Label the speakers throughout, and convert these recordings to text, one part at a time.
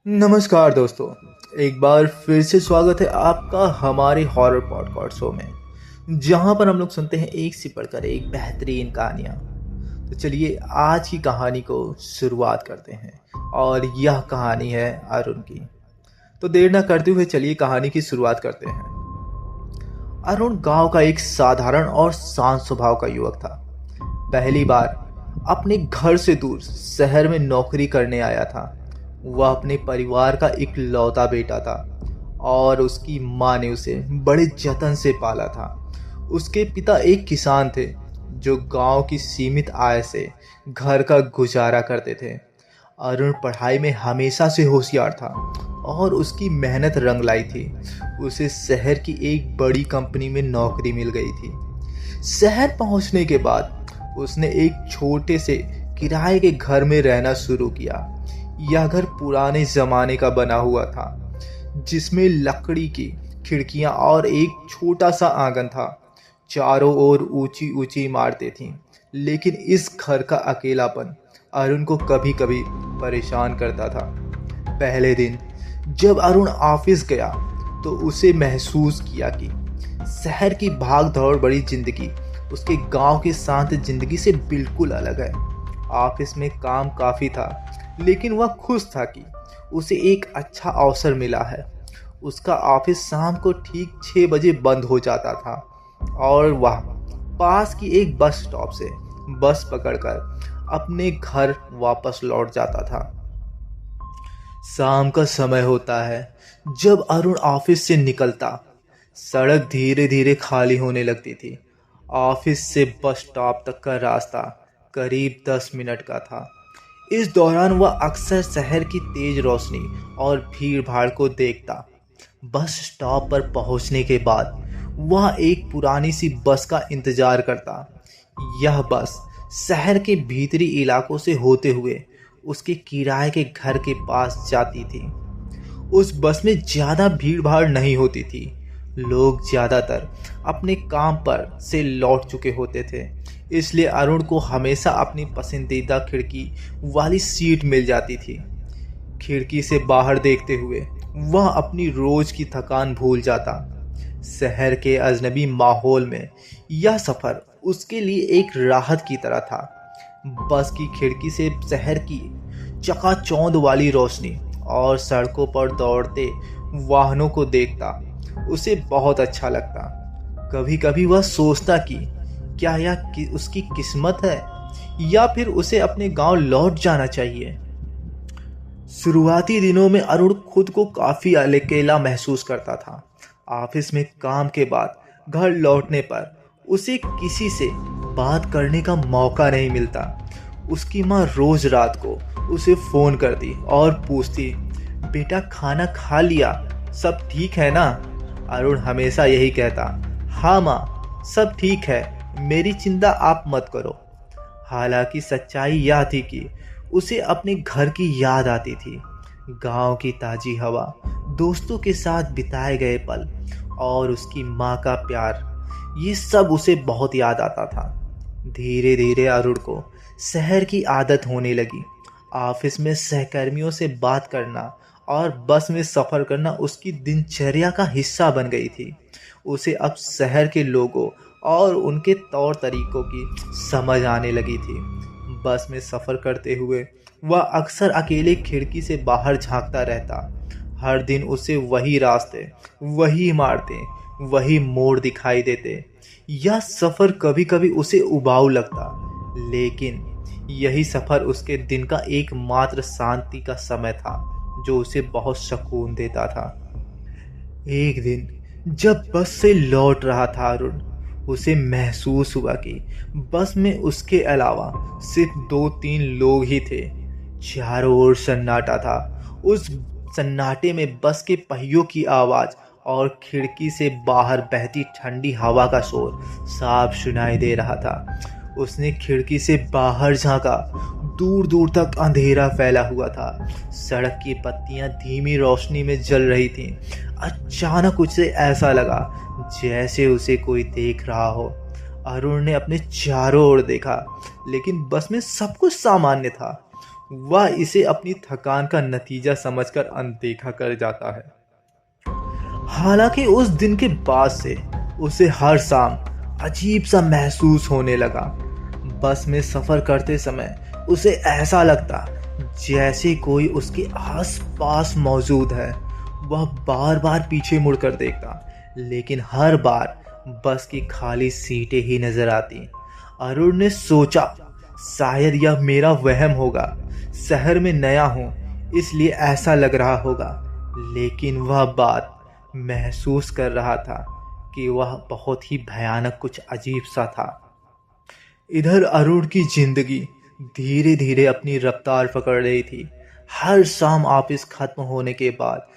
Speaker 1: नमस्कार दोस्तों। एक बार फिर से स्वागत है आपका हमारे हॉरर पॉडकास्ट शो में, जहां पर हम लोग सुनते हैं एक से बढ़कर एक बेहतरीन कहानियां। तो चलिए आज की कहानी को शुरुआत करते हैं और यह कहानी है अरुण की। तो देर ना करते हुए चलिए कहानी की शुरुआत करते हैं। अरुण गांव का एक साधारण और शांत स्वभाव का युवक था। पहली बार अपने घर से दूर शहर में नौकरी करने आया था। वह अपने परिवार का इकलौता बेटा था और उसकी माँ ने उसे बड़े जतन से पाला था। उसके पिता एक किसान थे जो गांव की सीमित आय से घर का गुजारा करते थे। अरुण पढ़ाई में हमेशा से होशियार था और उसकी मेहनत रंग लाई थी। उसे शहर की एक बड़ी कंपनी में नौकरी मिल गई थी। शहर पहुंचने के बाद उसने एक छोटे से किराए के घर में रहना शुरू किया। यह घर पुराने जमाने का बना हुआ था, जिसमें लकड़ी की खिड़कियां और एक छोटा सा आंगन था। चारों ओर ऊंची ऊंची इमारतें थीं, लेकिन इस घर का अकेलापन अरुण को कभी कभी परेशान करता था। पहले दिन जब अरुण ऑफिस गया तो उसे महसूस किया कि शहर की भाग दौड़ बड़ी जिंदगी उसके गांव की शांत जिंदगी से बिल्कुल अलग है। ऑफिस में काम काफ़ी था, लेकिन वह खुश था कि उसे एक अच्छा अवसर मिला है। उसका ऑफिस शाम को ठीक 6 बजे बंद हो जाता था और वह पास की एक बस स्टॉप से बस पकड़कर अपने घर वापस लौट जाता था। शाम का समय होता है जब अरुण ऑफिस से निकलता। सड़क धीरे धीरे खाली होने लगती थी। ऑफिस से बस स्टॉप तक का रास्ता करीब 10 मिनट का था। इस दौरान वह अक्सर शहर की तेज रोशनी और भीड़ भाड़ को देखता। बस स्टॉप पर पहुंचने के बाद वह एक पुरानी सी बस का इंतजार करता। यह बस शहर के भीतरी इलाकों से होते हुए उसके किराए के घर के पास जाती थी। उस बस में ज़्यादा भीड़ भाड़ नहीं होती थी। लोग ज़्यादातर अपने काम पर से लौट चुके होते थे, इसलिए अरुण को हमेशा अपनी पसंदीदा खिड़की वाली सीट मिल जाती थी। खिड़की से बाहर देखते हुए वह अपनी रोज की थकान भूल जाता। शहर के अजनबी माहौल में यह सफ़र उसके लिए एक राहत की तरह था। बस की खिड़की से शहर की चकाचौंध वाली रोशनी और सड़कों पर दौड़ते वाहनों को देखता उसे बहुत अच्छा लगता। कभी कभी वह सोचता कि क्या यह उसकी किस्मत है या फिर उसे अपने गांव लौट जाना चाहिए। शुरुआती दिनों में अरुण खुद को काफ़ी अकेला महसूस करता था। ऑफिस में काम के बाद घर लौटने पर उसे किसी से बात करने का मौका नहीं मिलता। उसकी माँ रोज रात को उसे फ़ोन करती और पूछती, बेटा खाना खा लिया, सब ठीक है ना। अरुण हमेशा यही कहता, हाँ माँ सब ठीक है, मेरी चिंता आप मत करो। हालांकि सच्चाई यह थी कि उसे अपने घर की याद आती थी। गांव की ताज़ी हवा, दोस्तों के साथ बिताए गए पल और उसकी माँ का प्यार, ये सब उसे बहुत याद आता था। धीरे धीरे अरुण को शहर की आदत होने लगी। ऑफिस में सहकर्मियों से बात करना और बस में सफ़र करना उसकी दिनचर्या का हिस्सा बन गई थी। उसे अब शहर के लोगों और उनके तौर तरीकों की समझ आने लगी थी। बस में सफ़र करते हुए वह अक्सर अकेले खिड़की से बाहर झांकता रहता। हर दिन उसे वही रास्ते, वही इमारतें, वही मोड़ दिखाई देते। यह सफ़र कभी कभी उसे उबाऊ लगता, लेकिन यही सफ़र उसके दिन का एकमात्र शांति का समय था जो उसे बहुत सुकून देता था। एक दिन जब बस से लौट रहा था अरुण, उसे महसूस हुआ कि बस में उसके अलावा सिर्फ 2-3 लोग ही थे। चारों ओर सन्नाटा था। उस सन्नाटे में बस के पहियों की आवाज़ और खिड़की से बाहर बहती ठंडी हवा का शोर साफ सुनाई दे रहा था। उसने खिड़की से बाहर झांका। दूर दूर तक अंधेरा फैला हुआ था। सड़क की पत्तियां धीमी रोशनी में जल रही थीं। अचानक उसे ऐसा लगा जैसे उसे कोई देख रहा हो। अरुण ने अपने चारों ओर देखा, लेकिन बस में सब कुछ सामान्य था। वह इसे अपनी थकान का नतीजा समझकर अनदेखा कर जाता है। हालांकि उस दिन के बाद से उसे हर शाम अजीब सा महसूस होने लगा। बस में सफ़र करते समय उसे ऐसा लगता जैसे कोई उसके आस-पास मौजूद है। वह बार बार पीछे मुड़कर देखता, लेकिन हर बार बस की खाली सीटें ही नजर आती। अरुण ने सोचा, शायद यह मेरा वहम होगा, शहर में नया हूँ इसलिए ऐसा लग रहा होगा। लेकिन वह बात महसूस कर रहा था कि वह बहुत ही भयानक कुछ अजीब सा था। इधर अरुण की जिंदगी धीरे धीरे अपनी रफ्तार पकड़ रही थी। हर शाम ऑफिस खत्म होने के बाद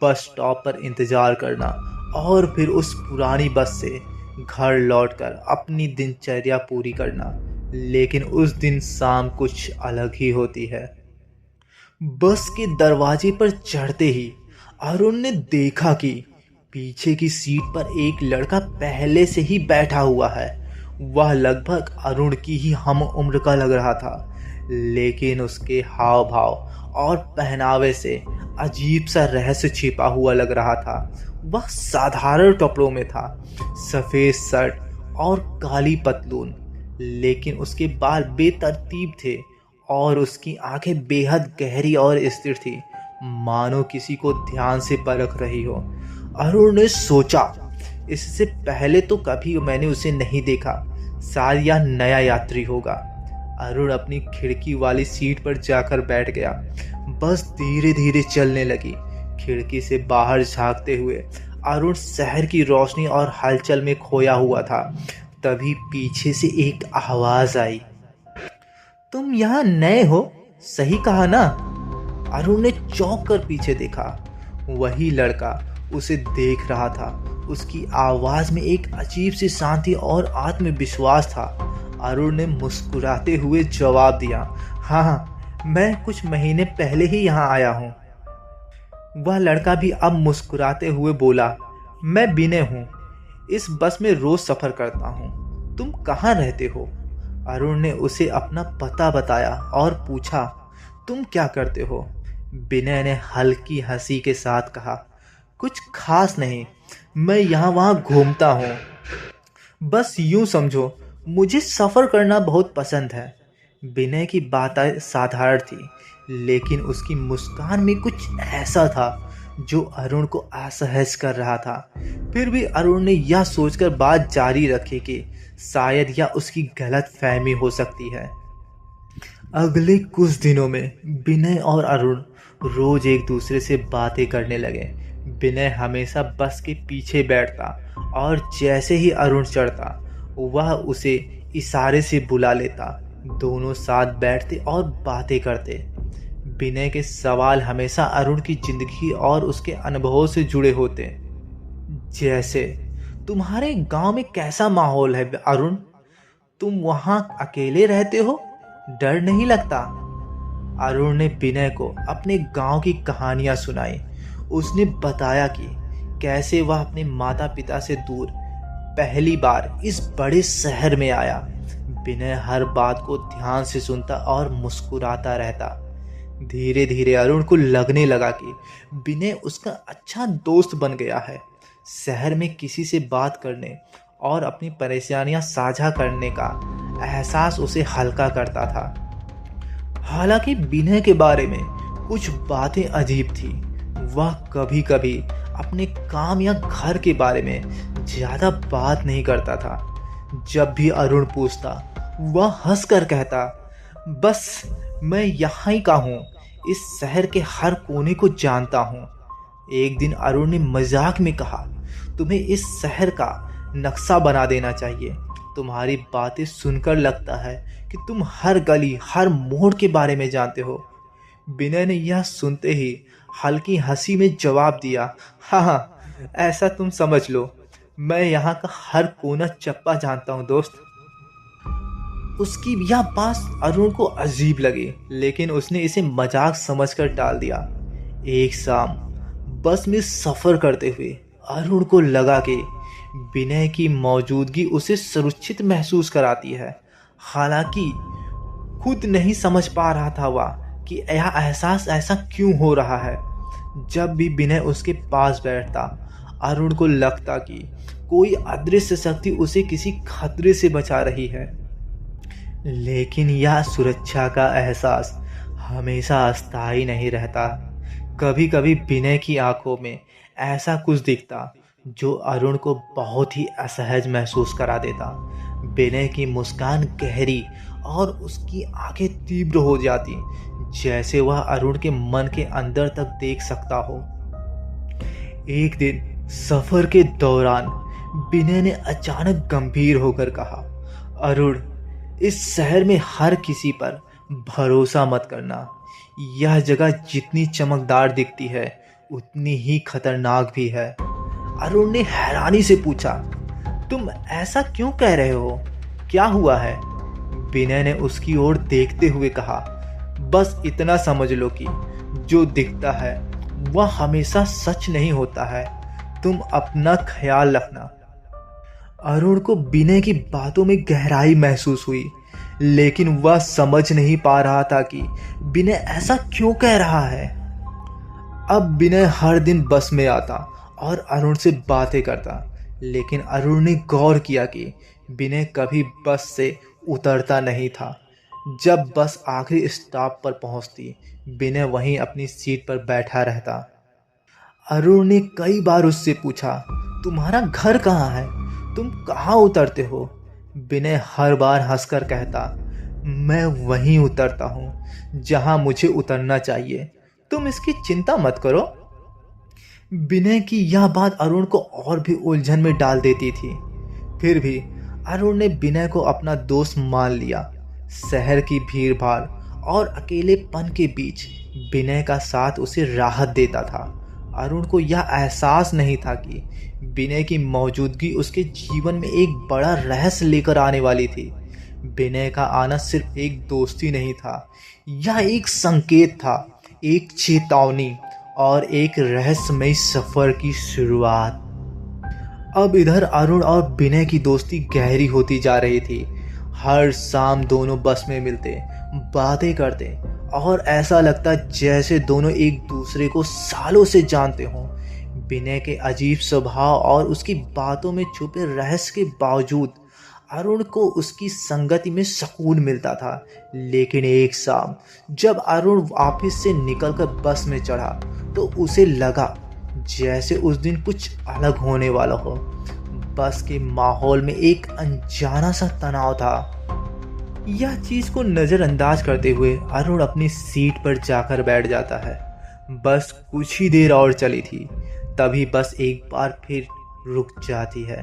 Speaker 1: बस स्टॉप पर इंतजार करना और फिर उस पुरानी बस से घर लौटकर अपनी दिनचर्या पूरी करना। लेकिन उस दिन शाम कुछ अलग ही होती है। बस के दरवाजे पर चढ़ते ही अरुण ने देखा कि पीछे की सीट पर एक लड़का पहले से ही बैठा हुआ है। वह लगभग अरुण की ही हम उम्र का लग रहा था, लेकिन उसके हाव भाव और पहनावे से अजीब सा रहस्य छिपा हुआ लग रहा था। वह साधारण कपड़ों में था, सफ़ेद शर्ट और काली पतलून, लेकिन उसके बाल बेतरतीब थे और उसकी आंखें बेहद गहरी और स्थिर थी, मानो किसी को ध्यान से परख रही हो। अरुण ने सोचा, इससे पहले तो कभी मैंने उसे नहीं देखा, शायद यह नया यात्री होगा। अरुण अपनी खिड़की वाली सीट पर जाकर बैठ गया। बस धीरे धीरे चलने लगी। खिड़की से बाहर झांकते हुए अरुण शहर की रोशनी और हलचल में खोया हुआ था। तभी पीछे से एक आवाज आई, तुम यहाँ नए हो, सही कहा ना? अरुण ने चौंक कर पीछे देखा। वही लड़का उसे देख रहा था। उसकी आवाज में एक अजीब सी शांति और आत्मविश्वास था। अरुण ने मुस्कुराते हुए जवाब दिया, हाँ, मैं कुछ महीने पहले ही यहाँ आया हूँ। वह लड़का भी अब मुस्कुराते हुए बोला, मैं विनय हूँ, इस बस में रोज सफ़र करता हूँ। तुम कहाँ रहते हो? अरुण ने उसे अपना पता बताया और पूछा, तुम क्या करते हो? विनय ने हल्की हंसी के साथ कहा, कुछ खास नहीं, मैं यहाँ वहाँ घूमता हूँ। बस यूं समझो, मुझे सफ़र करना बहुत पसंद है। विनय की बातें साधारण थी, लेकिन उसकी मुस्कान में कुछ ऐसा था जो अरुण को असहज कर रहा था। फिर भी अरुण ने यह सोचकर बात जारी रखी कि शायद यह उसकी गलत फहमी हो सकती है। अगले कुछ दिनों में विनय और अरुण रोज एक दूसरे से बातें करने लगे। विनय हमेशा बस के पीछे बैठता और जैसे ही अरुण चढ़ता वह उसे इशारे से बुला लेता। दोनों साथ बैठते और बातें करते। विनय के सवाल हमेशा अरुण की जिंदगी और उसके अनुभवों से जुड़े होते, जैसे तुम्हारे गांव में कैसा माहौल है अरुण? तुम वहां अकेले रहते हो, डर नहीं लगता? अरुण ने विनय को अपने गांव की कहानियां सुनाई। उसने बताया कि कैसे वह अपने माता पिता से दूर पहली बार इस बड़े शहर में आया। विनय हर बात को ध्यान से सुनता और मुस्कुराता रहता। धीरे धीरे अरुण को लगने लगा कि विनय उसका अच्छा दोस्त बन गया है। शहर में किसी से बात करने और अपनी परेशानियां साझा करने का एहसास उसे हल्का करता था। हालांकि विनय के बारे में कुछ बातें अजीब थी। वह कभी कभी अपने काम या घर के बारे में ज़्यादा बात नहीं करता था। जब भी अरुण पूछता वह हंसकर कहता, बस मैं यहाँ ही का हूँ, इस शहर के हर कोने को जानता हूँ। एक दिन अरुण ने मजाक में कहा, तुम्हें इस शहर का नक्शा बना देना चाहिए। तुम्हारी बातें सुनकर लगता है कि तुम हर गली हर मोड़ के बारे में जानते हो। विनय ने यह सुनते ही हल्की हंसी में जवाब दिया, हाँ, ऐसा तुम समझ लो, मैं यहाँ का हर कोना चप्पा जानता हूँ दोस्त। उसकी यह बात अरुण को अजीब लगी, लेकिन उसने इसे मजाक समझकर टाल दिया। एक शाम बस में सफ़र करते हुए अरुण को लगा कि विनय की मौजूदगी उसे सुरक्षित महसूस कराती है। हालांकि खुद नहीं समझ पा रहा था वह कि यह एहसास ऐसा क्यों हो रहा है। जब भी विनय उसके पास बैठता, अरुण को लगता कि कोई अदृश्य शक्ति उसे किसी खतरे से बचा रही है। लेकिन यह सुरक्षा का एहसास हमेशा अस्थायी नहीं रहता। कभी कभी विनय की आंखों में ऐसा कुछ दिखता जो अरुण को बहुत ही असहज महसूस करा देता। विनय की मुस्कान गहरी और उसकी आंखें तीव्र हो जाती, जैसे वह अरुण के मन के अंदर तक देख सकता हो। एक दिन सफर के दौरान विनय ने अचानक गंभीर होकर कहा, अरुण, इस शहर में हर किसी पर भरोसा मत करना। यह जगह जितनी चमकदार दिखती है उतनी ही खतरनाक भी है। अरुण ने हैरानी से पूछा, तुम ऐसा क्यों कह रहे हो? क्या हुआ है? विनय ने उसकी ओर देखते हुए कहा, बस इतना समझ लो कि जो दिखता है वह हमेशा सच नहीं होता है। तुम अपना ख्याल रखना। अरुण को विनय की बातों में गहराई महसूस हुई, लेकिन वह समझ नहीं पा रहा था कि विनय ऐसा क्यों कह रहा है। अब विनय हर दिन बस में आता और अरुण से बातें करता, लेकिन अरुण ने गौर किया कि विनय कभी बस से उतरता नहीं था। जब बस आखिरी स्टॉप पर पहुंचती, विनय वहीं अपनी सीट पर बैठा रहता। अरुण ने कई बार उससे पूछा, तुम्हारा घर कहाँ है? तुम कहाँ उतरते हो? विनय हर बार हंसकर कहता, मैं वहीं उतरता हूँ जहाँ मुझे उतरना चाहिए। तुम इसकी चिंता मत करो। विनय की यह बात अरुण को और भी उलझन में डाल देती थी। फिर भी अरुण ने विनय को अपना दोस्त मान लिया। शहर की भीड़ भाड़ और अकेलेपन के बीच विनय का साथ उसे राहत देता था। अरुण को यह एहसास नहीं था कि विनय की मौजूदगी उसके जीवन में एक बड़ा रहस्य लेकर आने वाली थी। विनय का आना सिर्फ एक दोस्ती नहीं था, यह एक संकेत था, एक चेतावनी और एक रहस्यमय सफर की शुरुआत। अब इधर अरुण और विनय की दोस्ती गहरी होती जा रही थी। हर शाम दोनों बस में मिलते, बातें करते और ऐसा लगता जैसे दोनों एक दूसरे को सालों से जानते हों। विनय के अजीब स्वभाव और उसकी बातों में छुपे रहस्य के बावजूद अरुण को उसकी संगति में सुकून मिलता था। लेकिन एक शाम जब अरुण ऑफिस से निकलकर बस में चढ़ा तो उसे लगा जैसे उस दिन कुछ अलग होने वाला हो। बस के माहौल में एक अनजाना सा तनाव था। यह चीज को नजरअंदाज करते हुए अरुण अपनी सीट पर जाकर बैठ जाता है। बस कुछ ही देर और चली थी, तभी बस एक बार फिर रुक जाती है।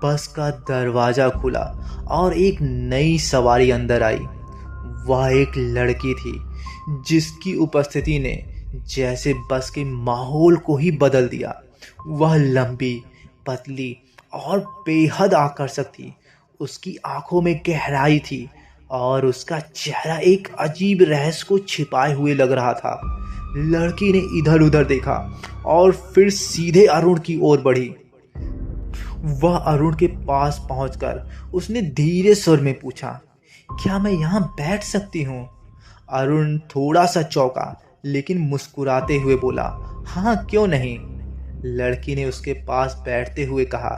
Speaker 1: बस का दरवाजा खुला और एक नई सवारी अंदर आई। वह एक लड़की थी जिसकी उपस्थिति ने जैसे बस के माहौल को ही बदल दिया। वह लंबी, पतली और बेहद आकर्षक थी। उसकी आंखों में गहराई थी और उसका चेहरा एक अजीब रहस्य को छिपाए हुए लग रहा था। लड़की ने इधर उधर देखा और फिर सीधे अरुण की ओर बढ़ी। वह अरुण के पास पहुंचकर उसने धीरे स्वर में पूछा, क्या मैं यहाँ बैठ सकती हूँ? अरुण थोड़ा सा चौंका, लेकिन मुस्कुराते हुए बोला, हाँ क्यों नहीं। लड़की ने उसके पास बैठते हुए कहा,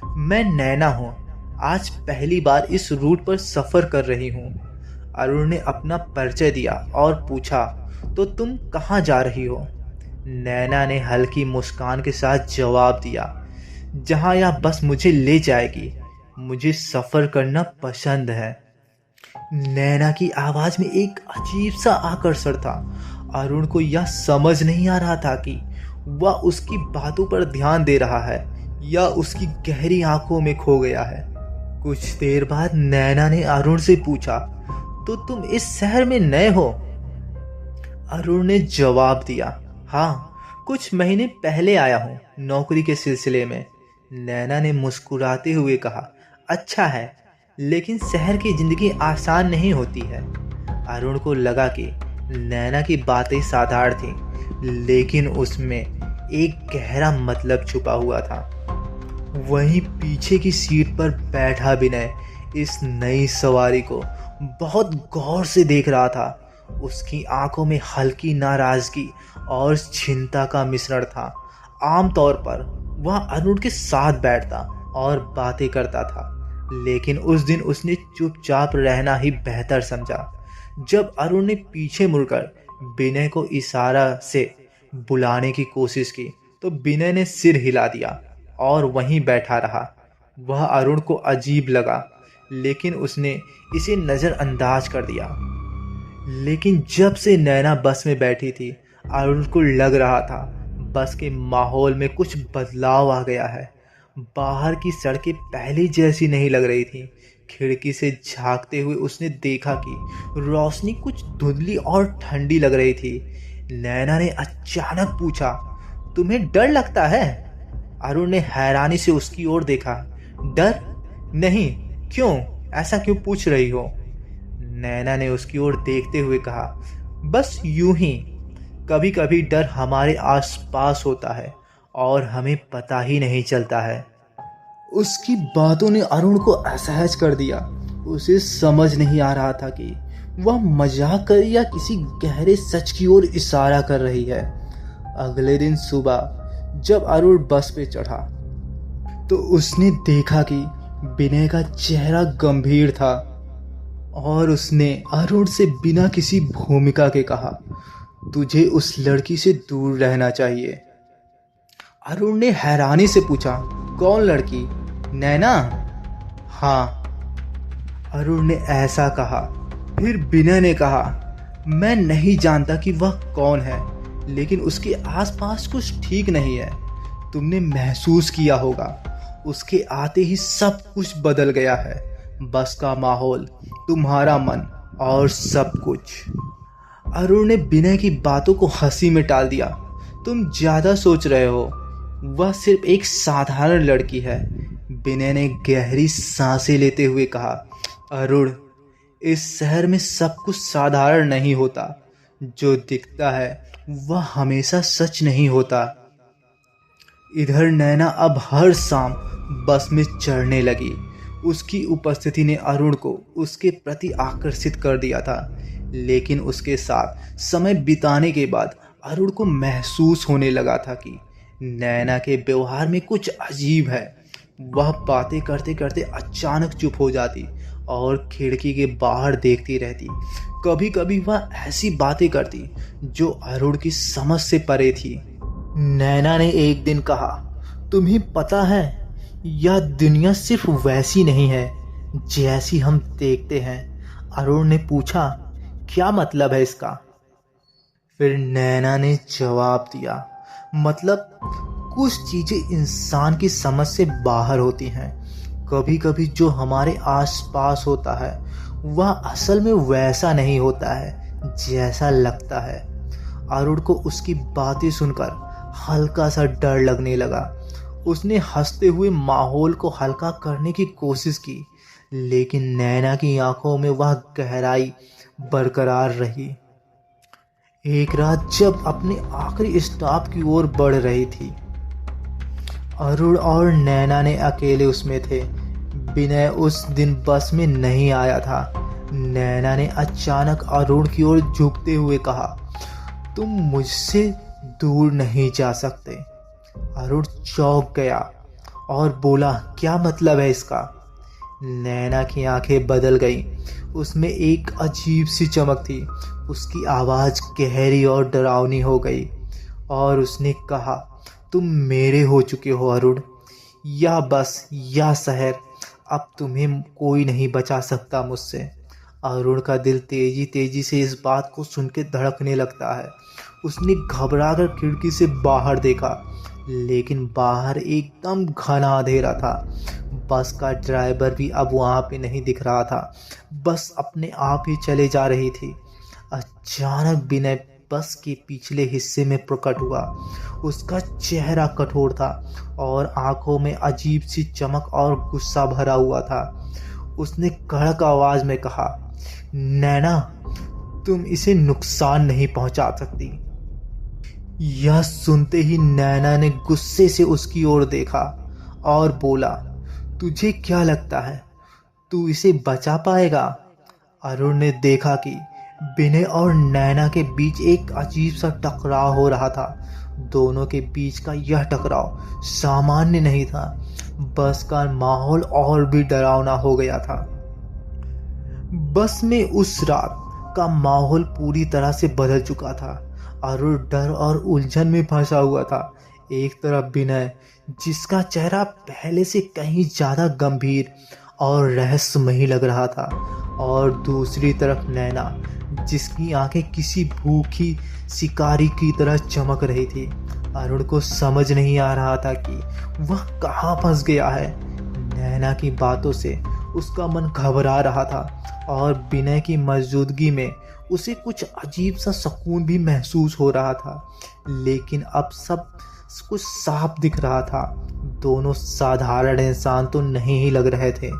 Speaker 1: मैं नैना हूँ, आज पहली बार इस रूट पर सफ़र कर रही हूँ। अरुण ने अपना परिचय दिया और पूछा, तो तुम कहाँ जा रही हो? नैना ने हल्की मुस्कान के साथ जवाब दिया, जहाँ यह बस मुझे ले जाएगी। मुझे सफ़र करना पसंद है। नैना की आवाज़ में एक अजीब सा आकर्षण था। अरुण को यह समझ नहीं आ रहा था कि वह उसकी बातों पर ध्यान दे रहा है या उसकी गहरी आंखों में खो गया है। कुछ देर बाद नैना ने अरुण से पूछा, तो तुम इस शहर में नए हो? अरुण ने जवाब दिया, हाँ, कुछ महीने पहले आया हूँ, नौकरी के सिलसिले में। नैना ने मुस्कुराते हुए कहा, अच्छा है, लेकिन शहर की ज़िंदगी आसान नहीं होती है। अरुण को लगा कि नैना की बातें साधारण थीं, लेकिन उसमें एक गहरा मतलब छुपा हुआ था। वहीं पीछे की सीट पर बैठा विनय इस नई सवारी को बहुत गौर से देख रहा था। उसकी आंखों में हल्की नाराजगी और चिंता का मिश्रण था। आमतौर पर वह अरुण के साथ बैठता और बातें करता था, लेकिन उस दिन उसने चुपचाप रहना ही बेहतर समझा। जब अरुण ने पीछे मुड़कर विनय को इशारा से बुलाने की कोशिश की, तो विनय ने सिर हिला दिया और वहीं बैठा रहा। वह अरुण को अजीब लगा, लेकिन उसने इसे नज़रअंदाज कर दिया। लेकिन जब से नैना बस में बैठी थी, अरुण को लग रहा था बस के माहौल में कुछ बदलाव आ गया है। बाहर की सड़कें पहले जैसी नहीं लग रही थी। खिड़की से झांकते हुए उसने देखा कि रोशनी कुछ धुंधली और ठंडी लग रही थी। नैना ने अचानक पूछा, तुम्हें डर लगता है? अरुण ने हैरानी से उसकी ओर देखा। डर? नहीं, क्यों? ऐसा क्यों पूछ रही हो? नैना ने उसकी ओर देखते हुए कहा, बस यूं ही। कभी कभी डर हमारे आसपास होता है और हमें पता ही नहीं चलता है। उसकी बातों ने अरुण को असहज कर दिया। उसे समझ नहीं आ रहा था कि वह मजाक कर या किसी गहरे सच की ओर इशारा कर रही है। अगले दिन सुबह जब अरुण बस पे चढ़ा, तो उसने देखा कि विनय का चेहरा गंभीर था और उसने अरुण से बिना किसी भूमिका के कहा, तुझे उस लड़की से दूर रहना चाहिए। अरुण ने हैरानी से पूछा, कौन लड़की? नैना? हाँ, अरुण ने ऐसा कहा। फिर विनय ने कहा, मैं नहीं जानता कि वह कौन है, लेकिन उसके आसपास कुछ ठीक नहीं है। तुमने महसूस किया होगा, उसके आते ही सब कुछ बदल गया है। बस का माहौल, तुम्हारा मन और सब कुछ। अरुण ने विनय की बातों को हंसी में टाल दिया। तुम ज्यादा सोच रहे हो, वह सिर्फ एक साधारण लड़की है। विनय ने गहरी सांसें लेते हुए कहा, अरुण, इस शहर में सब कुछ साधारण नहीं होता। जो दिखता है वह हमेशा सच नहीं होता। इधर नैना अब हर शाम बस में चढ़ने लगी। उसकी उपस्थिति ने अरुण को उसके प्रति आकर्षित कर दिया था, लेकिन उसके साथ समय बिताने के बाद अरुण को महसूस होने लगा था कि नैना के व्यवहार में कुछ अजीब है। वह बातें करते करते अचानक चुप हो जाती और खिड़की के बाहर देखती रहती। कभी कभी वह ऐसी बातें करती जो अरुण की समझ से परे थी। नैना ने एक दिन कहा, तुम्हें पता है, यह दुनिया सिर्फ वैसी नहीं है जैसी हम देखते हैं। अरुण ने पूछा, क्या मतलब है इसका? फिर नैना ने जवाब दिया, मतलब कुछ चीजें इंसान की समझ से बाहर होती हैं। कभी कभी जो हमारे आसपास होता है वह असल में वैसा नहीं होता है जैसा लगता है। अरुण को उसकी बातें सुनकर हल्का सा डर लगने लगा। उसने हंसते हुए माहौल को हल्का करने की कोशिश की, लेकिन नैना की आंखों में वह गहराई बरकरार रही। एक रात जब अपने आखिरी स्टॉप की ओर बढ़ रही थी, अरुण और नैना ने अकेले उसमें थे। विनय उस दिन बस में नहीं आया था। नैना ने अचानक अरुण की ओर झुकते हुए कहा, तुम मुझसे दूर नहीं जा सकते। अरुण चौंक गया और बोला, क्या मतलब है इसका? नैना की आंखें बदल गईं। उसमें एक अजीब सी चमक थी। उसकी आवाज़ गहरी और डरावनी हो गई और उसने कहा, तुम मेरे हो चुके हो अरुण। या बस या शहर, अब तुम्हें कोई नहीं बचा सकता मुझसे। अरुण का दिल तेजी तेजी से इस बात को सुन के धड़कने लगता है। उसने घबराकर खिड़की से बाहर देखा, लेकिन बाहर एकदम घना अंधेरा था। बस का ड्राइवर भी अब वहाँ पे नहीं दिख रहा था। बस अपने आप ही चले जा रही थी। अचानक विनय बस के पिछले हिस्से में प्रकट हुआ। उसका चेहरा कठोर था और आंखों में अजीब सी चमक और गुस्सा भरा हुआ था। उसने कड़क आवाज में कहा, नैना, तुम इसे नुकसान नहीं पहुंचा सकती। यह सुनते ही नैना ने गुस्से से उसकी ओर देखा और बोला, तुझे क्या लगता है तू इसे बचा पाएगा? अरुण ने देखा कि विनय और नैना के बीच एक अजीब सा टकराव हो रहा था। दोनों के बीच का यह टकराव सामान्य नहीं था। बस का माहौल और भी डरावना हो गया था। बस में उस रात का माहौल पूरी तरह से बदल चुका था। अरुण डर और उलझन में फंसा हुआ था। एक तरफ विनय, जिसका चेहरा पहले से कहीं ज्यादा गंभीर और रहस्यमयी लग रहा था, और दूसरी तरफ नैना, जिसकी आंखें किसी भूखी शिकारी की तरह चमक रही थी। अरुण को समझ नहीं आ रहा था कि वह कहाँ फंस गया है। नैना की बातों से उसका मन घबरा रहा था, और विनय की मौजूदगी में उसे कुछ अजीब सा सुकून भी महसूस हो रहा था। लेकिन अब सब कुछ साफ दिख रहा था। दोनों साधारण इंसान तो नहीं ही लग रहे थे।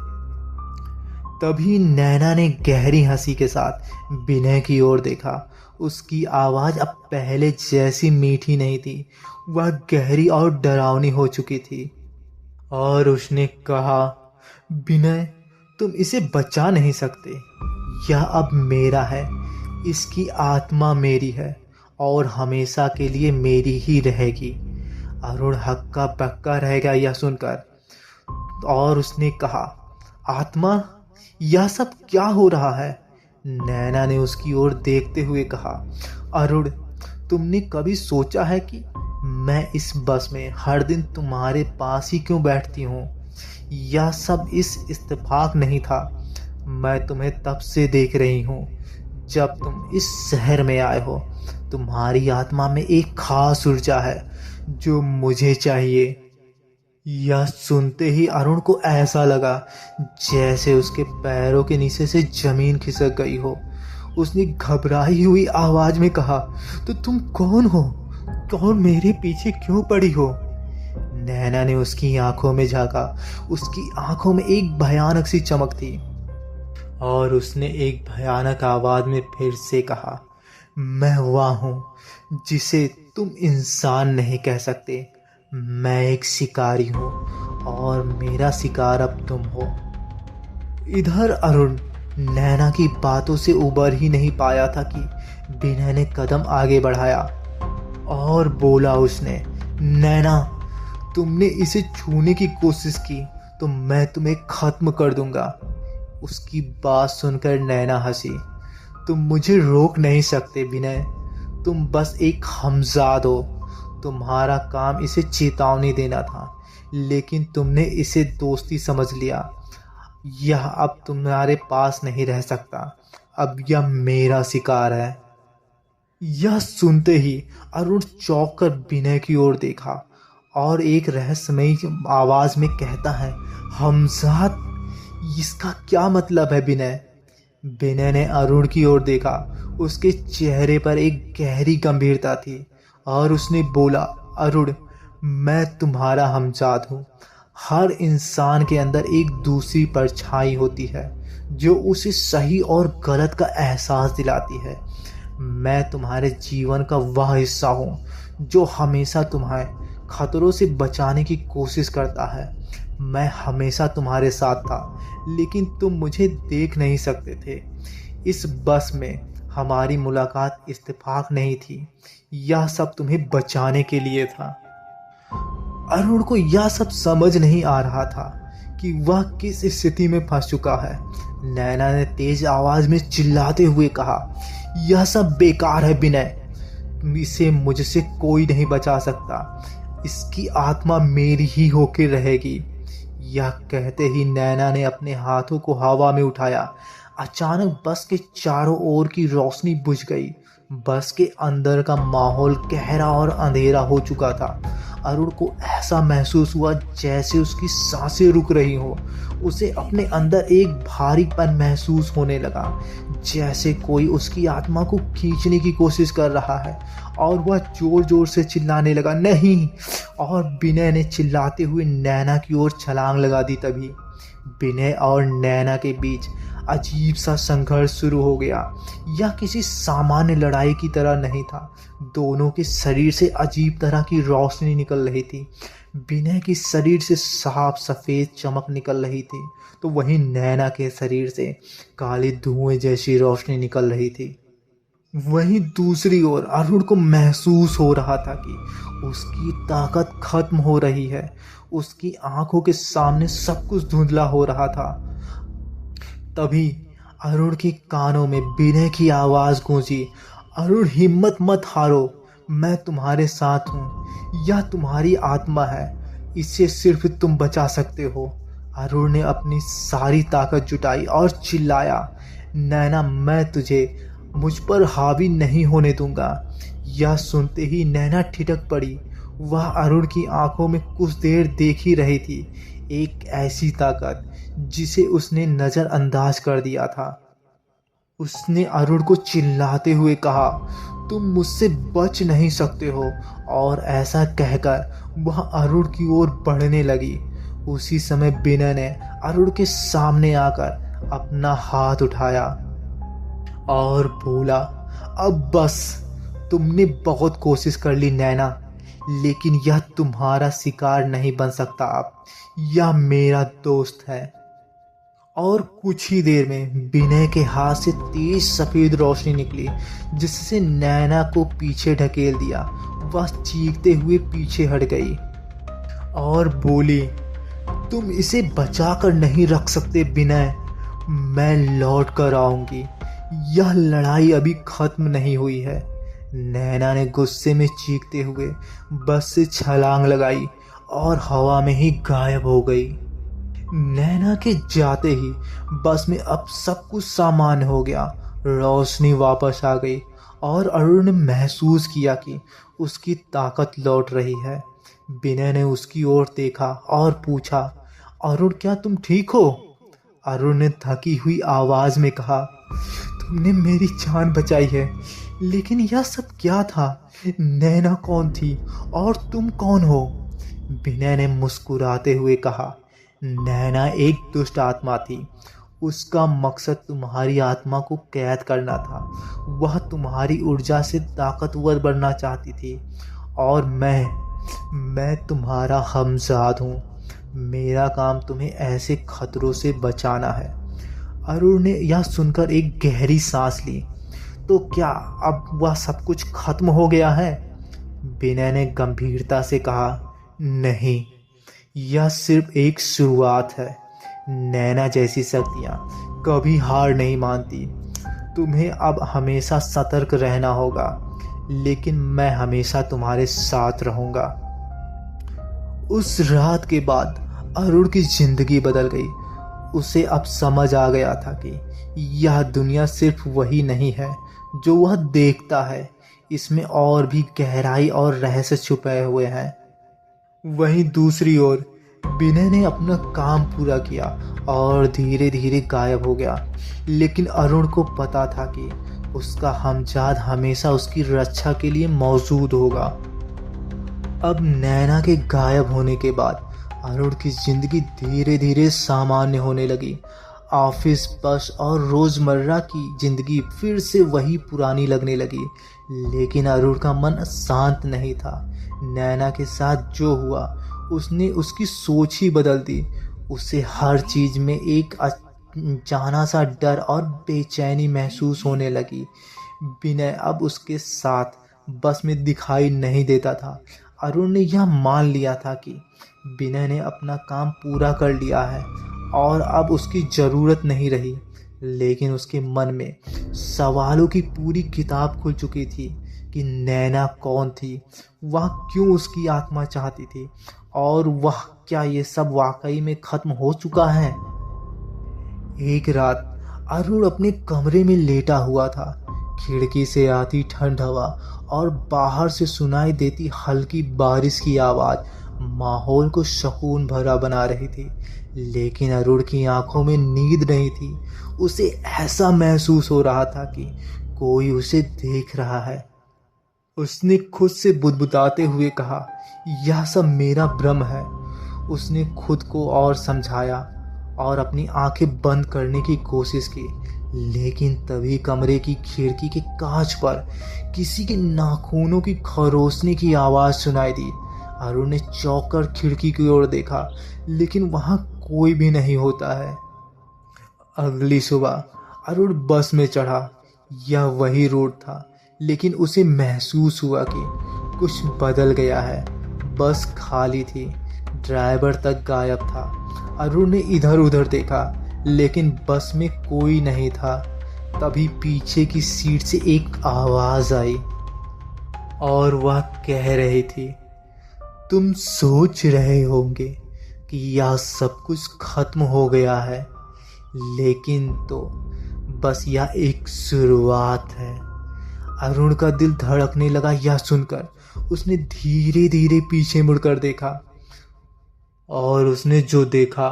Speaker 1: तभी नैना ने गहरी हंसी के साथ विनय की ओर देखा। उसकी आवाज अब पहले जैसी मीठी नहीं थी, वह गहरी और डरावनी हो चुकी थी। और उसने कहा, विनय, तुम इसे बचा नहीं सकते। यह अब मेरा है। इसकी आत्मा मेरी है और हमेशा के लिए मेरी ही रहेगी। अरुण हक्का बक्का रह गया यह सुनकर, और उसने कहा, आत्मा? यह सब क्या हो रहा है? नैना ने उसकी ओर देखते हुए कहा, अरुण, तुमने कभी सोचा है कि मैं इस बस में हर दिन तुम्हारे पास ही क्यों बैठती हूँ? यह सब इस इत्तेफाक नहीं था। मैं तुम्हें तब से देख रही हूँ जब तुम इस शहर में आए हो। तुम्हारी आत्मा में एक खास ऊर्जा है जो मुझे चाहिए। यह सुनते ही अरुण को ऐसा लगा जैसे उसके पैरों के नीचे से जमीन खिसक गई हो। उसने घबराई हुई आवाज में कहा, तो तुम कौन हो और मेरे पीछे क्यों पड़ी हो? नैना ने उसकी आंखों में झांका। उसकी आंखों में एक भयानक सी चमक थी, और उसने एक भयानक आवाज में फिर से कहा, मैं वह हूं जिसे तुम इंसान नहीं कह सकते। मैं एक शिकारी हूँ, और मेरा शिकार अब तुम हो। इधर अरुण नैना की बातों से उबर ही नहीं पाया था कि विनय ने कदम आगे बढ़ाया और बोला उसने, नैना, तुमने इसे छूने की कोशिश की तो मैं तुम्हें खत्म कर दूंगा। उसकी बात सुनकर नैना हंसी। तुम मुझे रोक नहीं सकते विनय। तुम बस एक हमजाद हो। तुम्हारा काम इसे चेतावनी देना था, लेकिन तुमने इसे दोस्ती समझ लिया। यह अब तुम्हारे पास नहीं रह सकता। अब यह मेरा शिकार है। यह सुनते ही अरुण चौंक कर विनय की ओर देखा, और एक रहस्यमयी आवाज में कहता है, हमजाद? इसका क्या मतलब है विनय? विनय ने अरुण की ओर देखा। उसके चेहरे पर एक गहरी गंभीरता थी, और उसने बोला, अरुण, मैं तुम्हारा हमजाद हूँ। हर इंसान के अंदर एक दूसरी परछाई होती है जो उसे सही और गलत का एहसास दिलाती है। मैं तुम्हारे जीवन का वह हिस्सा हूँ जो हमेशा तुम्हें खतरों से बचाने की कोशिश करता है। मैं हमेशा तुम्हारे साथ था, लेकिन तुम मुझे देख नहीं सकते थे। इस बस में हमारी मुलाकात इत्तेफाक नहीं थी। यह सब तुम्हें बचाने के लिए था। अरुण को यह सब समझ नहीं आ रहा था कि वह किस स्थिति में फंस चुका है। नैना ने तेज आवाज में चिल्लाते हुए कहा, यह सब बेकार है विनय। इसे मुझसे कोई नहीं बचा सकता। इसकी आत्मा मेरी ही होकर रहेगी। यह कहते ही नैना ने अपने हाथों को हवा में उठाया। अचानक बस के चारों ओर की रोशनी बुझ गई। बस के अंदर का माहौल गहरा और अंधेरा हो चुका था। अरुण को ऐसा महसूस हुआ जैसे उसकी सांसें रुक रही हो। उसे अपने अंदर एक भारीपन महसूस होने लगा, जैसे कोई उसकी आत्मा को खींचने की कोशिश कर रहा है, और वह जोर जोर से चिल्लाने लगा, नहीं। और विनय ने चिल्लाते हुए नैना की ओर छलांग लगा दी। तभी विनय और नैना के बीच अजीब सा संघर्ष शुरू हो गया। यह किसी सामान्य लड़ाई की तरह नहीं था। दोनों के शरीर से अजीब तरह की रोशनी निकल रही थी। विनय के शरीर से साफ सफेद चमक निकल रही थी, तो वहीं नैना के शरीर से काले धुएं जैसी रोशनी निकल रही थी। वहीं दूसरी ओर अरुण को महसूस हो रहा था कि उसकी ताकत खत्म हो रही है। उसकी आंखों के सामने सब कुछ धुंधला हो रहा था। तभी अरुण के कानों में विनय की आवाज गूंजी। अरुण, हिम्मत मत हारो, मैं तुम्हारे साथ हूँ। यह तुम्हारी आत्मा है, इसे सिर्फ तुम बचा सकते हो। अरुण ने अपनी सारी ताकत जुटाई और चिल्लाया, नैना, मैं तुझे मुझ पर हावी नहीं होने दूंगा। यह सुनते ही नैना ठिठक पड़ी। वह अरुण की आंखों में कुछ देर देख ही रही थी, एक ऐसी ताकत जिसे उसने नजरअंदाज कर दिया था। उसने अरुण को चिल्लाते हुए कहा, तुम मुझसे बच नहीं सकते हो। और ऐसा कहकर वह अरुण की ओर बढ़ने लगी। उसी समय विनय ने अरुण के सामने आकर अपना हाथ उठाया और बोला, अब बस, तुमने बहुत कोशिश कर ली नैना, लेकिन यह तुम्हारा शिकार नहीं बन सकता। अब यह मेरा दोस्त है। और कुछ ही देर में विनय के हाथ से तेज सफेद रोशनी निकली, जिससे नैना को पीछे ढकेल दिया। वह चीखते हुए पीछे हट गई और बोली, तुम इसे बचा कर नहीं रख सकते विनय, मैं लौट कर आऊंगी। यह लड़ाई अभी खत्म नहीं हुई है। नैना ने गुस्से में चीखते हुए बस से छलांग लगाई और हवा में ही गायब हो गई। नैना के जाते ही बस में अब सब कुछ सामान्य हो गया। रोशनी वापस आ गई और अरुण ने महसूस किया कि उसकी ताकत लौट रही है। विनय ने उसकी ओर देखा और पूछा, अरुण, क्या तुम ठीक हो? अरुण ने थकी हुई आवाज में कहा, तुमने मेरी जान बचाई है, लेकिन यह सब क्या था? नैना कौन थी और तुम कौन हो? विनय ने मुस्कुराते हुए कहा, नैना एक दुष्ट आत्मा थी। उसका मकसद तुम्हारी आत्मा को कैद करना था। वह तुम्हारी ऊर्जा से ताकतवर बनना चाहती थी। और मैं तुम्हारा हमजाद हूँ। मेरा काम तुम्हें ऐसे खतरों से बचाना है। अरुण ने यह सुनकर एक गहरी सांस ली। तो क्या अब वह सब कुछ खत्म हो गया है? विनय ने गंभीरता से कहा, नहीं, यह सिर्फ एक शुरुआत है। नैना जैसी शक्तियाँ कभी हार नहीं मानती। तुम्हें अब हमेशा सतर्क रहना होगा, लेकिन मैं हमेशा तुम्हारे साथ रहूँगा। उस रात के बाद अरुण की जिंदगी बदल गई। उसे अब समझ आ गया था कि यह दुनिया सिर्फ वही नहीं है जो वह देखता है। इसमें और भी गहराई और रहस्य छुपे हुए हैं। वहीं दूसरी ओर विनय ने अपना काम पूरा किया और धीरे धीरे गायब हो गया। लेकिन अरुण को पता था कि उसका हमजाद हमेशा उसकी रक्षा के लिए मौजूद होगा। अब नैना के गायब होने के बाद अरुण की जिंदगी धीरे धीरे सामान्य होने लगी। ऑफिस, बस और रोजमर्रा की जिंदगी फिर से वही पुरानी लगने लगी। लेकिन अरुण का मन शांत नहीं था। नैना के साथ जो हुआ उसने उसकी सोच ही बदल दी। उसे हर चीज में एक अनजाना सा डर और बेचैनी महसूस होने लगी। विनय अब उसके साथ बस में दिखाई नहीं देता था। अरुण ने यह मान लिया था कि विनय ने अपना काम पूरा कर लिया है और अब उसकी ज़रूरत नहीं रही। लेकिन उसके मन में सवालों की पूरी किताब खुल चुकी थी कि नैना कौन थी, वह क्यों उसकी आत्मा चाहती थी, और वह क्या ये सब वाकई में खत्म हो चुका है। एक रात अरुण अपने कमरे में लेटा हुआ था। खिड़की से आती ठंड हवा और बाहर से सुनाई देती हल्की बारिश की आवाज़ माहौल को सुकून भरा बना रही थी। लेकिन अरुण की आंखों में नींद नहीं थी। उसे ऐसा महसूस हो रहा था कि कोई उसे देख रहा है। उसने खुद से बुदबुदाते हुए कहा, यह सब मेरा भ्रम है। उसने खुद को और समझाया और अपनी आंखें बंद करने की कोशिश की। लेकिन तभी कमरे की खिड़की के कांच पर किसी के नाखूनों की खरोंचने की आवाज़ सुनाई दी। अरुण ने चौंक कर खिड़की की ओर देखा, लेकिन वहाँ कोई भी नहीं होता है। अगली सुबह अरुण बस में चढ़ा। यह वही रोड था, लेकिन उसे महसूस हुआ कि कुछ बदल गया है। बस खाली थी, ड्राइवर तक गायब था। अरुण ने इधर उधर देखा, लेकिन बस में कोई नहीं था। तभी पीछे की सीट से एक आवाज़ आई और वह कह रही थी, तुम सोच रहे होंगे कि यह सब कुछ खत्म हो गया है, लेकिन तो बस यह एक शुरुआत है। अरुण का दिल धड़कने लगा यह सुनकर। उसने धीरे धीरे पीछे मुड़कर देखा और उसने जो देखा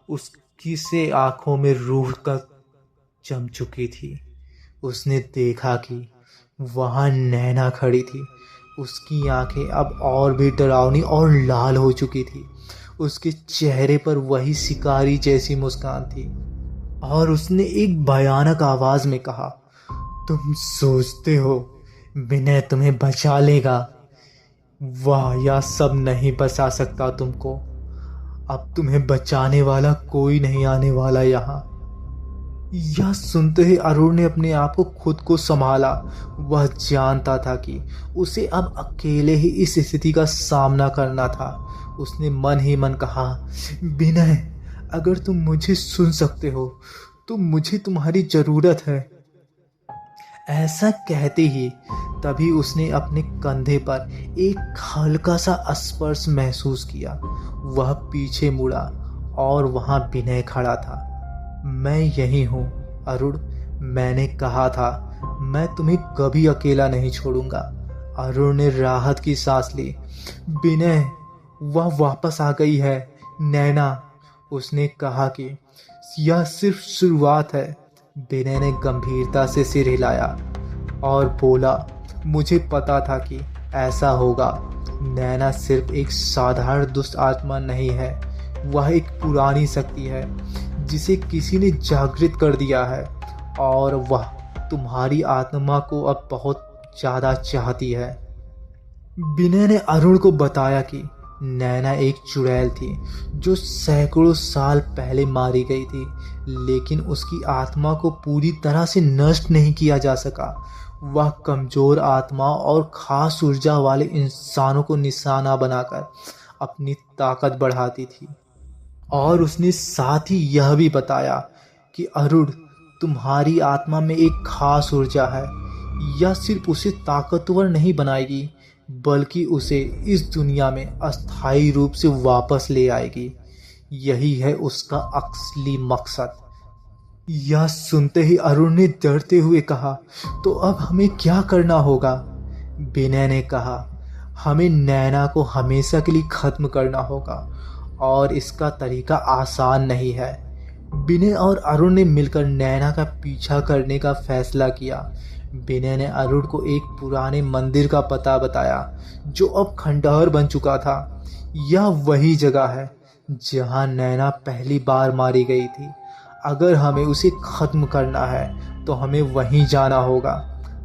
Speaker 1: उसकी से आंखों में रूह का जम चुकी थी। उसने देखा कि वहां नैना खड़ी थी। उसकी आंखें अब और भी डरावनी और लाल हो चुकी थी। उसके चेहरे पर वही शिकारी जैसी मुस्कान थी और उसने एक भयानक आवाज में कहा, तुम सोचते हो विनय तुम्हें बचा लेगा? वाह, यह सब नहीं बचा सकता तुमको। अब तुम्हें बचाने वाला कोई नहीं आने वाला यहाँ। यह सुनते ही अरुण ने अपने आप को खुद को संभाला। वह जानता था कि उसे अब अकेले ही इस स्थिति का सामना करना था। उसने मन ही मन कहा, विनय, अगर तुम मुझे सुन सकते हो तो मुझे तुम्हारी जरूरत है। ऐसा कहते ही तभी उसने अपने कंधे पर एक हल्का सा स्पर्श महसूस किया। वह पीछे मुड़ा और वहां विनय खड़ा था। मैं यही हूँ अरुण, मैंने कहा था मैं तुम्हें कभी अकेला नहीं छोड़ूंगा। अरुण ने राहत की सांस ली। विनय, वह वापस आ गई है। नैना, उसने कहा कि यह सिर्फ शुरुआत है। विनय ने गंभीरता से सिर हिलाया और बोला, मुझे पता था कि ऐसा होगा। नैना सिर्फ एक साधारण दुष्ट आत्मा नहीं है, वह एक पुरानी शक्ति है जिसे किसी ने जागृत कर दिया है और वह तुम्हारी आत्मा को अब बहुत ज़्यादा चाहती है। विनय ने अरुण को बताया कि नैना एक चुड़ैल थी जो सैकड़ों साल पहले मारी गई थी, लेकिन उसकी आत्मा को पूरी तरह से नष्ट नहीं किया जा सका। वह कमज़ोर आत्मा और खास ऊर्जा वाले इंसानों को निशाना बनाकर अपनी ताकत बढ़ाती थी। और उसने साथ ही यह भी बताया कि अरुण, तुम्हारी आत्मा में एक खास ऊर्जा है। यह सिर्फ उसे ताकतवर नहीं बनाएगी, बल्कि उसे इस दुनिया में अस्थायी रूप से वापस ले आएगी। यही है उसका असली मकसद। यह सुनते ही अरुण ने डरते हुए कहा, तो अब हमें क्या करना होगा? विनय ने कहा, हमें नैना को हमेशा के लिए खत्म करना होगा और इसका तरीका आसान नहीं है। विनय और अरुण ने मिलकर नैना का पीछा करने का फैसला किया। विनय ने अरुण को एक पुराने मंदिर का पता बताया जो अब खंडहर बन चुका था। यह वही जगह है जहां नैना पहली बार मारी गई थी। अगर हमें उसे खत्म करना है तो हमें वहीं जाना होगा।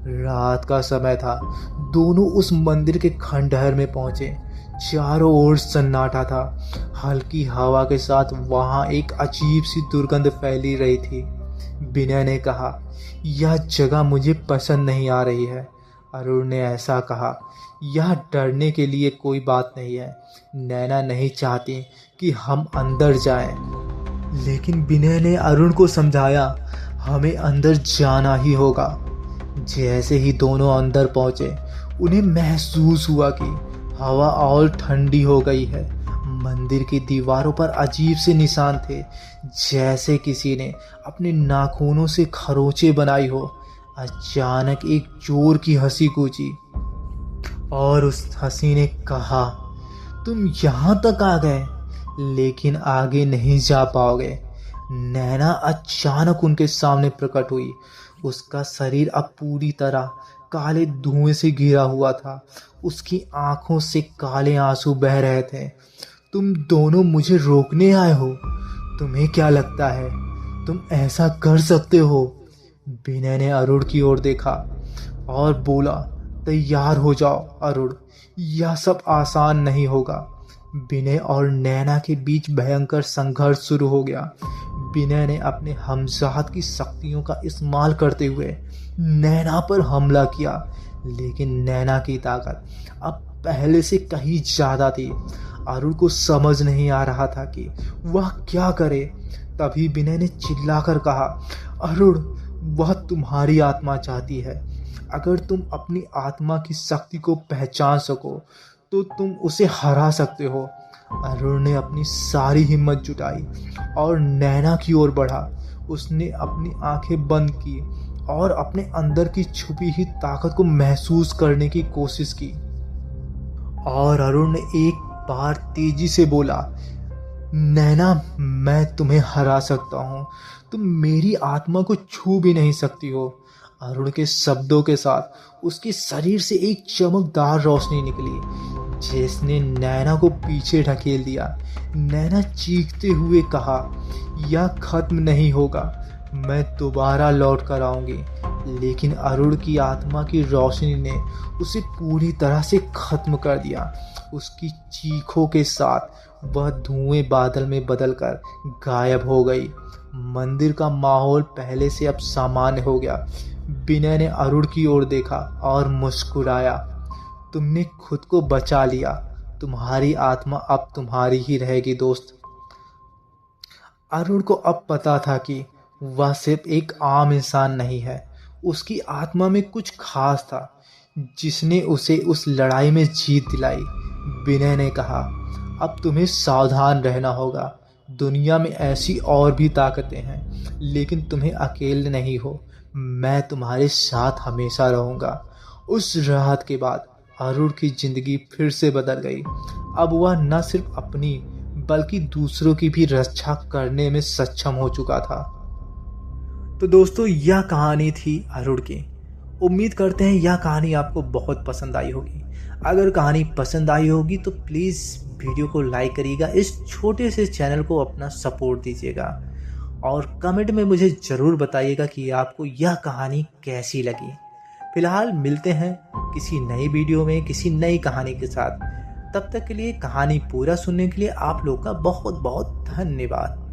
Speaker 1: रात का समय था। दोनों उस मंदिर के खंडहर में पहुंचे। चारों ओर सन्नाटा था। हल्की हवा के साथ वहां एक अजीब सी दुर्गंध फैली रही थी। विनय ने कहा, यह जगह मुझे पसंद नहीं आ रही है। अरुण ने ऐसा कहा, यह डरने के लिए कोई बात नहीं है। नैना नहीं चाहती कि हम अंदर जाएं। लेकिन विनय ने अरुण को समझाया, हमें अंदर जाना ही होगा। जैसे ही दोनों अंदर पहुंचे, उन्हें महसूस हुआ कि हवा और ठंडी हो गई है। मंदिर की दीवारों पर अजीब से निशान थे, जैसे किसी ने अपने नाखूनों से खरोंचे बनाई हो। अचानक एक जोर की हंसी गूंजी और उस हंसी ने कहा, तुम यहाँ तक आ गए, लेकिन आगे नहीं जा पाओगे। नैना अचानक उनके सामने प्रकट हुई। उसका शरीर अब पूरी तरह काले धुएं से घिरा हुआ था। उसकी आंखों से काले आंसू बह रहे थे। तुम दोनों मुझे रोकने आए हो? तुम्हें क्या लगता है तुम ऐसा कर सकते हो? विनय ने अरुण की ओर देखा और बोला, तैयार हो जाओ अरुण, यह सब आसान नहीं होगा। विनय और नैना के बीच भयंकर संघर्ष शुरू हो गया। विनय ने अपने हमजात की शक्तियों का इस्तेमाल करते हुए नैना पर हमला किया। लेकिन नैना की ताकत अब पहले से कहीं ज़्यादा थी। अरुण को समझ नहीं आ रहा था कि वह क्या करे। तभी विनय ने चिल्लाकर कहा, अरुण, वह तुम्हारी आत्मा चाहती है। अगर तुम अपनी आत्मा की शक्ति को पहचान सको तो तुम उसे हरा सकते हो। अरुण ने अपनी सारी हिम्मत जुटाई और नैना की ओर बढ़ा। उसने अपनी आंखें बंद की और अपने अंदर की छुपी हुई ताकत को महसूस करने की कोशिश की। और अरुण ने एक बार तेजी से बोला, नैना, मैं तुम्हें हरा सकता हूँ। तुम मेरी आत्मा को छू भी नहीं सकती हो। अरुण के शब्दों के साथ उसके शरीर से एक चमकदार रोशनी निकली जिसने नैना को पीछे ढकेल दिया। नैना चीखते हुए कहा, यह खत्म नहीं होगा, मैं दोबारा लौट कर आऊंगी। लेकिन अरुण की आत्मा की रोशनी ने उसे पूरी तरह से खत्म कर दिया। उसकी चीखों के साथ वह धुएं बादल में बदलकर गायब हो गई। मंदिर का माहौल पहले से अब सामान्य हो गया। विनय ने अरुण की ओर देखा और मुस्कुराया, तुमने खुद को बचा लिया। तुम्हारी आत्मा अब तुम्हारी ही रहेगी दोस्त। अरुण को अब पता था कि वह सिर्फ एक आम इंसान नहीं है। उसकी आत्मा में कुछ खास था जिसने उसे उस लड़ाई में जीत दिलाई। विनय ने कहा, अब तुम्हें सावधान रहना होगा। दुनिया में ऐसी और भी ताकतें हैं, लेकिन तुम्हें अकेले नहीं हो। मैं तुम्हारे साथ हमेशा रहूँगा। उस रात के बाद अरुण की जिंदगी फिर से बदल गई। अब वह न सिर्फ अपनी बल्कि दूसरों की भी रक्षा करने में सक्षम हो चुका था। तो दोस्तों, यह कहानी थी अरुण की। उम्मीद करते हैं यह कहानी आपको बहुत पसंद आई होगी। अगर कहानी पसंद आई होगी तो प्लीज़ वीडियो को लाइक करिएगा। इस छोटे से चैनल को अपना सपोर्ट दीजिएगा और कमेंट में मुझे ज़रूर बताइएगा कि आपको यह कहानी कैसी लगी। फिलहाल मिलते हैं किसी नई वीडियो में किसी नई कहानी के साथ। तब तक के लिए कहानी पूरा सुनने के लिए आप लोग का बहुत बहुत धन्यवाद।